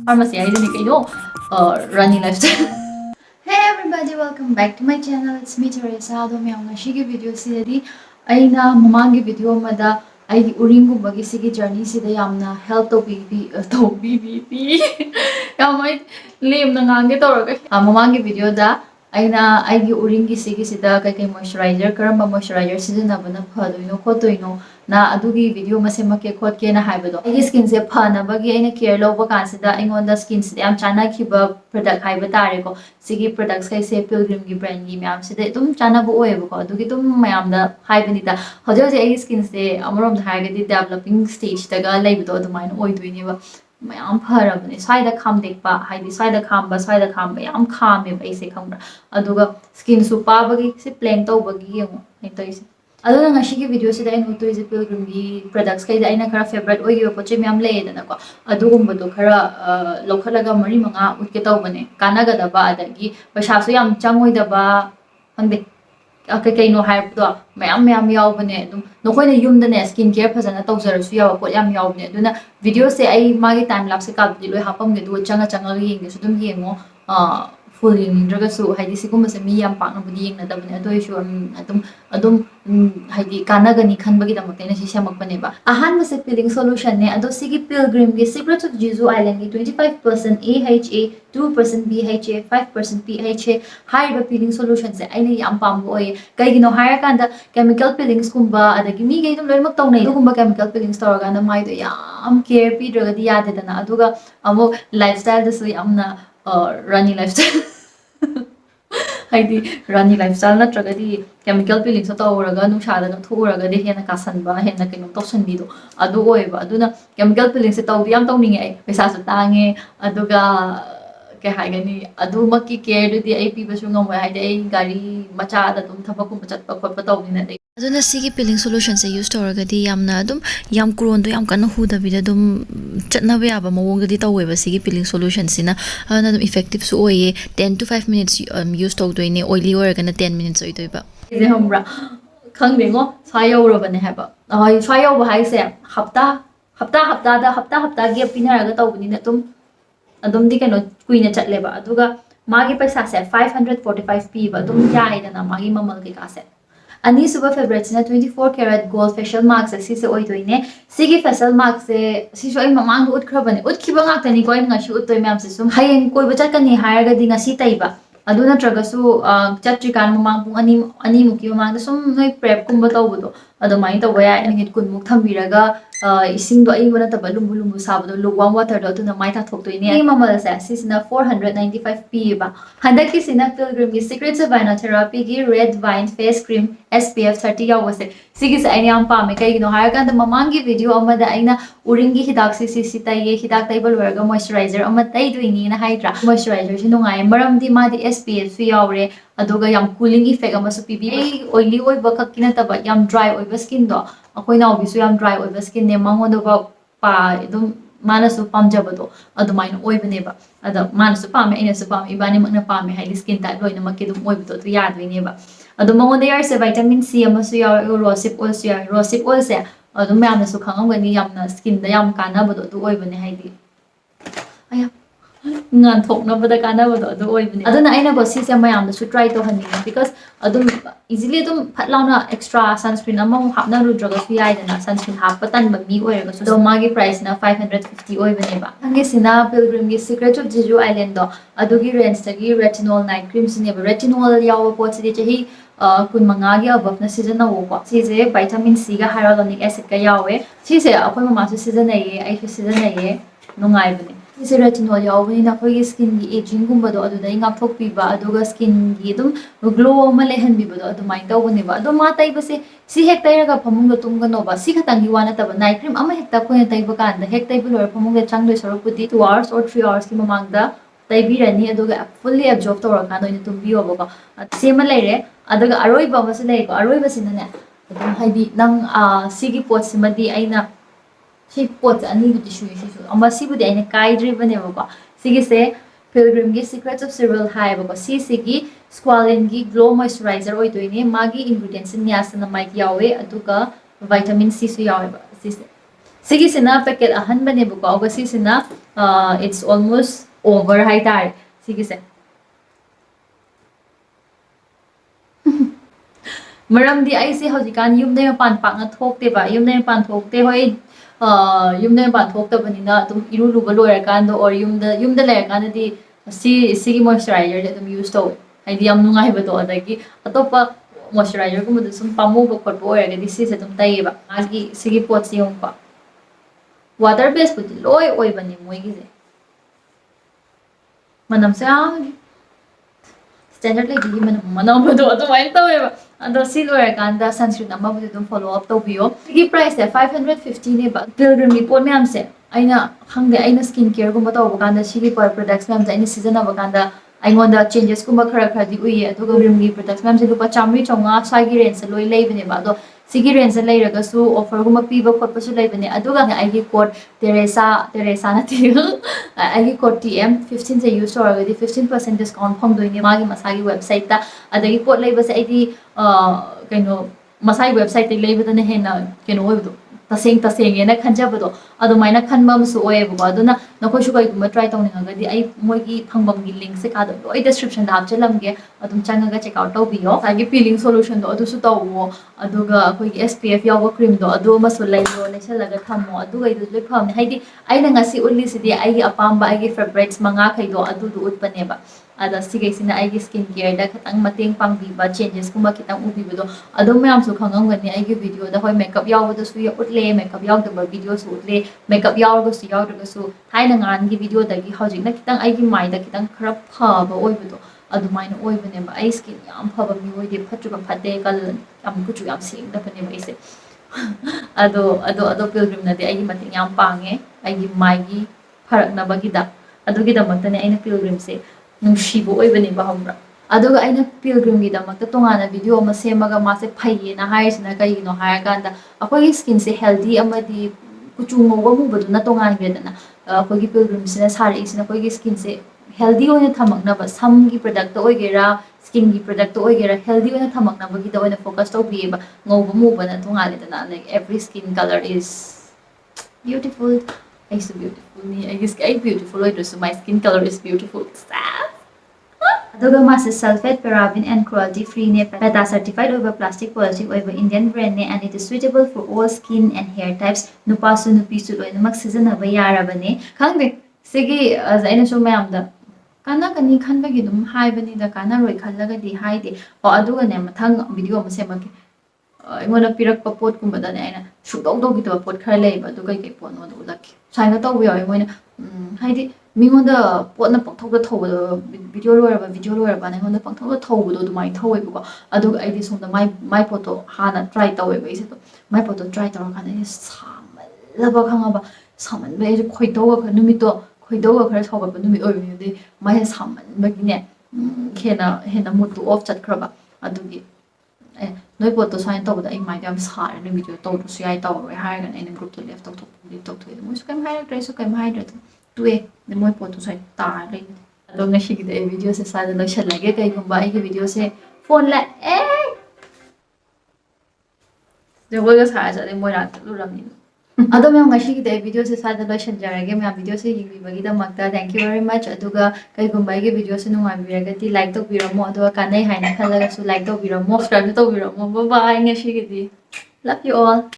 Pharmacy ideni kaino running lifestyle. Hey everybody, welcome back to my channel. It's me Teresa. Ado myam ngashigi video sidadi aina mamangi video mada ai uring gubagi sigi journey sida yamna help to bi yamai lem na ngange tawraga mamangi video da aina aigi uringi sigi sida kai moisturizer karamba moisturizer sijinnabana phadoino khotoino na adugi video masemake khotke na haibado ai skin se phanabagi aina care loba kansida aingonda skin se yam chana khiba product haiba tare ko sigi products kai se Pilgrim gi brand gi myam sida dum chana bo oeba ko adugi dum mayam da haibani da hoje hoje ai skin se amorom da haigadi developing stage daga laibado adumaina oidoini ba mayam pharabane swaida kham dekpa haidi swaida khamba yam khame ba ise khambra aduga skin su pabagi se plain tawbagi yemo ai toise aduna ngashigi video sida aina utoise Pilgrim gi products kai da aina khara favorite oiyo poche myam leedana ko adugumba do khara lokhalaga mari manga utke tawbane kanaga da ba adagi paisa su yam changoi da ba hangde kai no haibdo mayam yaubane dum nokoina yumdane skin care phajana tawjarasu yawa pot yam yaubane aduna video se ai magi time lapse ka di loi hapam ge du changa yenge su dum yengo full yengdraga su haidi sigum se mi yam pakna budi yengna da bane adoi su adum haidi kanagani khanbagi da makena si semakpane ba ahan se peeling solution ne ado sigi Pilgrim gi secrets of Jeju Island gi 25% AHA 2% BHA 5% PHA haiba peeling solution se aina yam pambo oy kaigino hire kanda chemical peelings kumba adagi mi ge dum loimak tawnai dugumba chemical peelings tawraga na mai do yam care pidraga di yade dana aduga amo lifestyle da su yamna running lifestyle haidi running lifestyle natragadi chemical peelings tawraga nungsada no thuraga de hena kasanba hena kainom tawsanbi do adu oiba aduna chemical peelings se tawdi yam tawninge ai paisa su tange aduga ke haigani adu makki care du di ai pibasu ngamoi haide ai gari macha da dum thabakum chatpa khotpa tawdina dei aduna sigi peeling solution se use tawragadi yamna dum yam kuron do yam kana huda bida dum chatnabe aba mawong di tawweba sigi peeling solution sina ana dum effective su oye 10 to 5 minutes use tawdoine oily oraga na 10 minutes oidoiba ise hambra khangdengo sayawrabane haba ai sayawba haise hafta gap pinaraga tawbani na adum di kano kuina chatleba aduga magi paisa se 545 p ba dum yaidana magi mamal ke ka se ani suba favorite na 24 karat gold facial mask se se oidoine sigi facial mask se sisu ai mamang utkrabane utkhiba ngakta ni koin ngashi uttoi myam se sum hayeng koi ba chakani haraga di ngasi taiba aduna tragasu chatrikan mamang pung ani muki mamang sum noi prep kumba tawbudo adumai tawaya ani kun muk thambiraga ising do ai wana taba lumbu sabado luwang water do tuna mai tha thoktoine ai mamal se sisina 495 p ba handaki sina Pilgrim gi secrets of therapy gi red vine face cream SPF 30 yawase sigi se ai am pa me kai no har kan da mamangi video amada aina uringi hidak si tai hidak tai bal werga moisturizer ama tai duini na haidra moisturizer si nungai maram di ma di SPF su yawre aduga yam cooling effect ama su pibi ai oily oi ba kakina taba yam dry oi ba skin do akoi na obisu yam dry oi ba skin ne mangondo ba pa idum manasu pamjabado adumaina oibane ba ada manasu pame ina su pame ibani makna pame haili skin type loina makke dum oibado to yadwine ba adu mangonda yar se vitamin C ama su yaw rosehip oil su yaw rosehip oil se adu mayamna su khangamgani yamna skin da yam kanabado to oibane haidi aya ngan thokna bada kanabado adu oibane aduna aina go si se mayamna su try to hani because adum easily adum phatlauna extra sunscreen among hapna rudraga su yaidana sunscreen happa tanba mi oiraga su do magi price na 550 oibane ba hangi sina Pilgrim gi secret of Jeju Island do adugi range tagi retinol night cream sine retinol yawa pot sidi chahi kun mangagi above na season na wo si je vitamin C ga hyaluronic acid ka yawe si se akoi mama su season na ye ai su season na ye nungai bane si retinol yawe na koi skin gi aging gumba do adu dai ngak thok pi ba aduga skin gi dum glow ma lehan bi ba do adu mai taw bane ba adu ma tai ba se si hek tairaga phamung do tung ga no ba si khatang gi wana ta ba night cream ama hek ta ko tai ba kan da hek tai bi lor phamung ga chang do sorok pudi 2 hours or 3 hours ki mamang da tai bi rani aduga fully absorb to ra kan do ni tum bi obo ko sema leire aduga aroiba ma se lei ko aroiba sina ne adum haidi nang sigi pot simadi aina si pot ani bu tishu si ama si bu de aina kai driven ne ko sigi se Pilgrim gi secrets of several high ba si sigi Squalane gi glow moisturizer oi doine magi ingredients niasana mai yawe aduga vitamin C su yawe ba si se sigisina packet ahanbane buko aga sisina it's almost over hai tare sigise maram di ai se hojikan yumdai pan pakna thokte ba yumdai pan thokte hoi yumdai pan thokta banina tum iru luba loirakan do or yumda lairakan di sigi moisturizer de tum use to ai di am nungai ba to adagi atopa moisturizer gum du sum pamu ba khot bo oiragadi si se tum tai ba agi sigi pot si yum pa water based put loi oiba ni moi gi je manam sa standard like di manam ba do atomai tawe ba ado si loiraganda sunscreen ama bu dum follow up to biyo sigi price se 550 ne ba Pilgrim ni pot myam se aina khangde aina skin care gum ba taw ba kanda sigi products myam aina season ba kanda aingonda changes kuma khara khara di uye aduga Pilgrim gi products myam se lupa chamri chonga swagi range se loi leibne ba do sigi range lai raga su offer guma piba khotpa su leibne aduga aigi code teresa na ti aigi code tm 15 se use oraga di 15% discount phangdoine magi masagi website ta adagi pot leiba se aidi kaino masagi website te leiba dana hena kaino oido taseng ena khanjabado adumaina khanba musu oyebu aduna nakoi shugai guma try tawninga di ai moigi phangbam gi link se ka do loi description da hapchalamge adum changaga check out tawbiyo agi peeling solution do adu su tawo aduga koi SPF yawa cream do adu masu laiyo lesalaga thammo aduga idu loi phamne haidi aina ngasi ulli sidi ai apamba ai favorites manga khaido adu du utpaneba ada sigaisina ai skin care da khatang mateng pangbiba changes kuma kitang ubibado adum mayam su khangangani ai video da hoi makeup yawa da su ya utle makeup yaw da video su utle makeup yaw ga su yaw da su thaina ngan gi video da gi hojik na kitang ai gi mai da kitang khara phaba oibado adumaina oibane ba ai skin yam phaba mi oide phatru ba phate kal am kuchu yam sing da bane ba ise ado Pilgrim na de ai mating yam pange ai gi mai gi pharak na ba gi da adu gi da matane ai na Pilgrim se nungsibo oibane ba hambra aduga aina Pilgrim gi damakta tongana video ama semaga mase phaiye na haisina kai no hairaganda akoi skin se healthy amadi kuchu ngoba mu badu na tongan gredana akoi Pilgrim sina sari sina akoi skin se healthy oina thamakna ba sam gi product oigera skin gi product oigera healthy oina thamakna ba gi da oina focus to bi ba ngoba mu bana tongale dana like every skin color is beautiful I so beautiful ni I guess I beautiful oidra my skin color is beautiful aduga mas sulphate, paraben and cruelty free ne PETA Certified Plastic Positive Indian brand ne and it is suitable for all skin and hair types nupasu nupisu loinamak sijinnaba yarabane khangde sigi aina so mayam da kana kani khanbagi dum haibani da kana roi khallaga di haide o aduga ne mathang video ma semake aimona pirak pot kumba da ne aina shudong dog gi pot khara leiba aduga kai pot no do lakki saina to wi aimona haidi mingonda potna pangthok da thoba video loira ba ngonda pangthok da thoba do mai thoi buko aduga aidi somda mai photo hana try tawe ba ise to mai photo try tar kana is samal laba khanga ba samal be je khoidoga ka numito khoidoga khara thoba ba numit oi de mai samal ba gine hena mutu off chat khra ba adugi noi pot to sign to ba ai mai dam sar ni video to su ai taw ba hai ga ina group to left to mo su kam hai try su kam hai da touwe de moi pot to sai tar le ado ngasi gi de video se sa da loishan lage kai gumba ai video se phone la de wo ga sa ja de moi ra lu ram ni ado me ngasi gi de video se sa da loishan jarage me video se yi bagi da makta thank you very much aduga kai gumba ai video se nungai biraga ti like to biramo aduga kanai haina khalaga su like to biramo subscribe to biramo bye bye ngasi gi di love you all